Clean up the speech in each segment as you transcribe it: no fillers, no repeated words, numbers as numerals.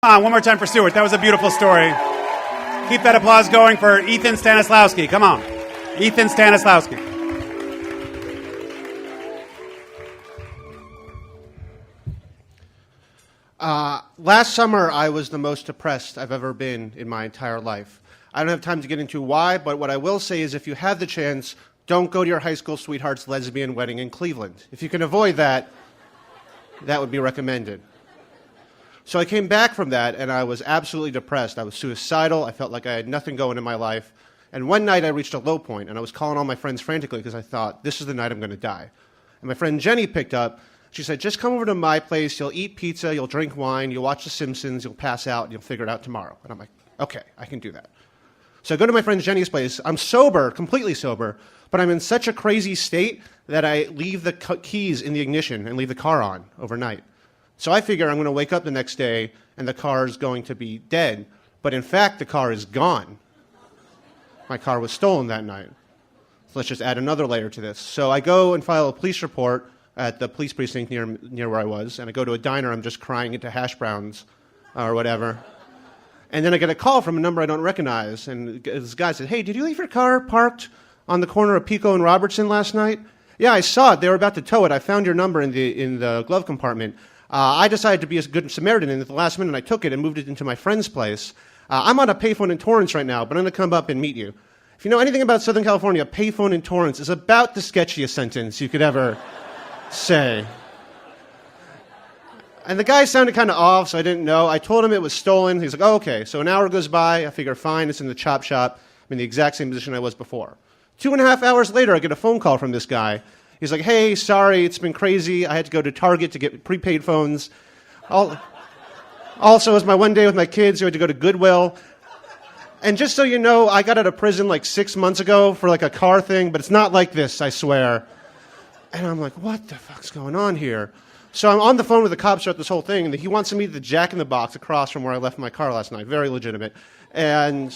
One more time for Stuart. That was a beautiful story. Keep that applause going for Ethan Stanislawski. Come on. Ethan Stanislawski. Last summer, I was the most depressed I've ever been in my entire life. I don't have time to get into why, but what I will say is if you have the chance, don't go to your high school sweetheart's lesbian wedding in Cleveland. If you can avoid that, that would be recommended. So I came back from that, and I was absolutely depressed. I was suicidal. I felt like I had nothing going in my life. And one night, I reached a low point, and I was calling all my friends frantically because I thought, this is the night I'm going to die. And my friend Jenny picked up. She said, just come over to my place. You'll eat pizza. You'll drink wine. You'll watch The Simpsons. You'll pass out. And you'll figure it out tomorrow. And I'm like, okay, I can do that. So I go to my friend Jenny's place. I'm sober, completely sober, but I'm in such a crazy state that I leave the keys in the ignition and leave the car on overnight. So I figure I'm going to wake up the next day and the car is going to be dead. But in fact, the car is gone. My car was stolen that night. So let's just add another layer to this. So I go and file a police report at the police precinct near where I was, and I go to a diner. I'm just crying into hash browns or whatever. And then I get a call from a number I don't recognize, and this guy said, hey, did you leave your car parked on the corner of Pico and Robertson last night? Yeah, I saw it. They were about to tow it. I found your number in the glove compartment. I decided to be a good Samaritan, and at the last minute I took it and moved it into my friend's place. I'm on a payphone in Torrance right now, but I'm going to come up and meet you. If you know anything about Southern California, payphone in Torrance is about the sketchiest sentence you could ever say. And the guy sounded kind of off, so I didn't know. I told him it was stolen. He's like, oh, okay. So an hour goes by. I figure, fine, it's in the chop shop. I'm in the exact same position I was before. 2.5 hours later, I get a phone call from this guy. He's like, hey, sorry, it's been crazy. I had to go to Target to get prepaid phones. Also, it was my one day with my kids, so I had to go to Goodwill. And just so you know, I got out of prison like 6 months ago for like a car thing, but it's not like this, I swear. And I'm like, what the fuck's going on here? So I'm on the phone with the cops throughout this whole thing, and he wants to meet at the Jack in the Box across from where I left my car last night. Very legitimate. And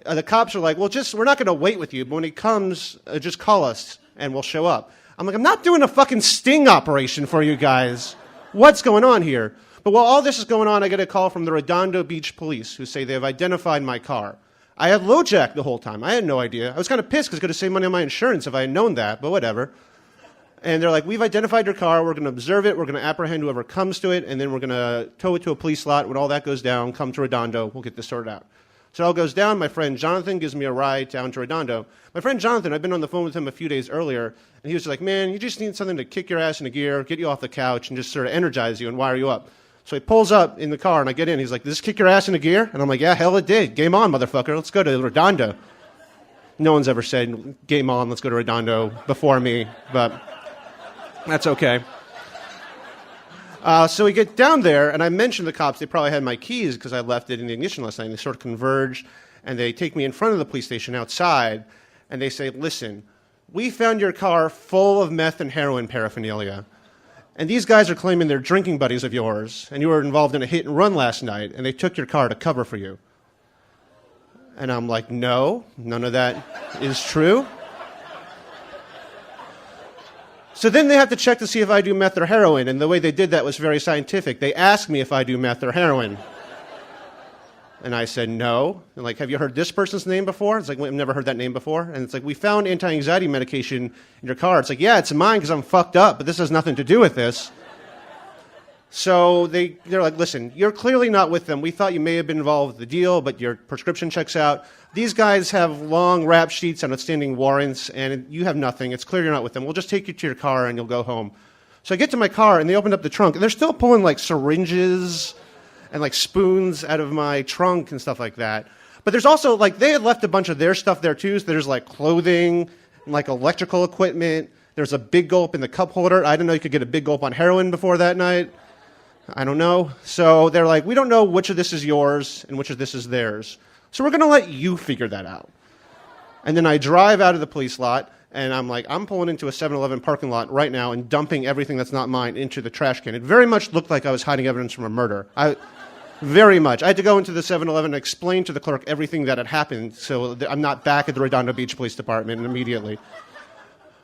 the cops are like, well, we're not going to wait with you, but when he comes, just call us, and we'll show up. I'm like, I'm not doing a fucking sting operation for you guys. What's going on here? But while all this is going on, I get a call from the Redondo Beach police who say they have identified my car. I had LoJack the whole time. I had no idea. I was kind of pissed because I could have saved money on my insurance if I had known that, but whatever. And they're like, we've identified your car, we're going to observe it, we're going to apprehend whoever comes to it, and then we're going to tow it to a police lot. When all that goes down, come to Redondo, we'll get this sorted out. So it all goes down. My friend Jonathan gives me a ride down to Redondo. My friend Jonathan, I've been on the phone with him a few days earlier, and he was like, man, you just need something to kick your ass into gear, get you off the couch, and just sort of energize you and wire you up. So he pulls up in the car, and I get in. He's like, does this kick your ass into gear? And I'm like, yeah, hell it did. Game on, motherfucker. Let's go to Redondo. No one's ever said, game on, let's go to Redondo before me, but that's okay. So we get down there, and I mentioned to the cops they probably had my keys because I left it in the ignition last night. And they sort of converge, and they take me in front of the police station outside, and they say, listen, we found your car full of meth and heroin paraphernalia. And these guys are claiming they're drinking buddies of yours, and you were involved in a hit and run last night, and they took your car to cover for you. And I'm like, no, none of that is true. So then they have to check to see if I do meth or heroin, and the way they did that was very scientific. They asked me if I do meth or heroin. And I said, no. And like, have you heard this person's name before? It's like, I've never heard that name before. And it's like, we found anti-anxiety medication in your car. It's like, yeah, it's mine because I'm fucked up, but this has nothing to do with this. So they're like, listen, you're clearly not with them. We thought you may have been involved with the deal, but your prescription checks out. These guys have long rap sheets and outstanding warrants, and you have nothing. It's clear you're not with them. We'll just take you to your car, and you'll go home. So I get to my car, and they opened up the trunk, and they're still pulling, like, syringes and, like, spoons out of my trunk and stuff like that. But there's also, like, they had left a bunch of their stuff there, too. So there's, like, clothing and, like, electrical equipment. There's a big gulp in the cup holder. I didn't know you could get a big gulp on heroin before that night. I don't know. So they're like, we don't know which of this is yours and which of this is theirs. So we're going to let you figure that out. And then I drive out of the police lot, and I'm like, I'm pulling into a 7-Eleven parking lot right now and dumping everything that's not mine into the trash can. It very much looked like I was hiding evidence from a murder. Very much. I had to go into the 7-Eleven and explain to the clerk everything that had happened so that I'm not back at the Redondo Beach Police Department immediately.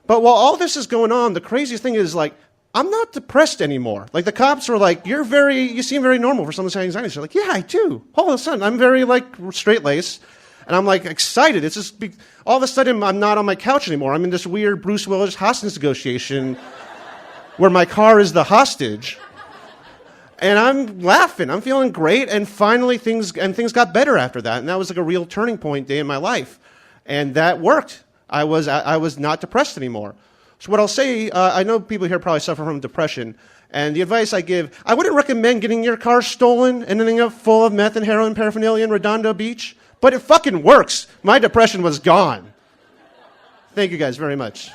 But while all this is going on, the craziest thing is, like, I'm not depressed anymore. Like, the cops were like, you seem very normal for someone saying anxiety. So like, yeah, I do. All of a sudden, I'm very, like, straight-laced. And I'm, like, excited. It's just, all of a sudden, I'm not on my couch anymore. I'm in this weird Bruce Willis hostage negotiation where my car is the hostage. And I'm laughing. I'm feeling great. And finally, things got better after that. And that was, like, a real turning point day in my life. And that worked. I was not depressed anymore. So what I'll say, I know people here probably suffer from depression, and the advice I give, I wouldn't recommend getting your car stolen and ending up full of meth and heroin paraphernalia in Redondo Beach, but it fucking works. My depression was gone. Thank you guys very much.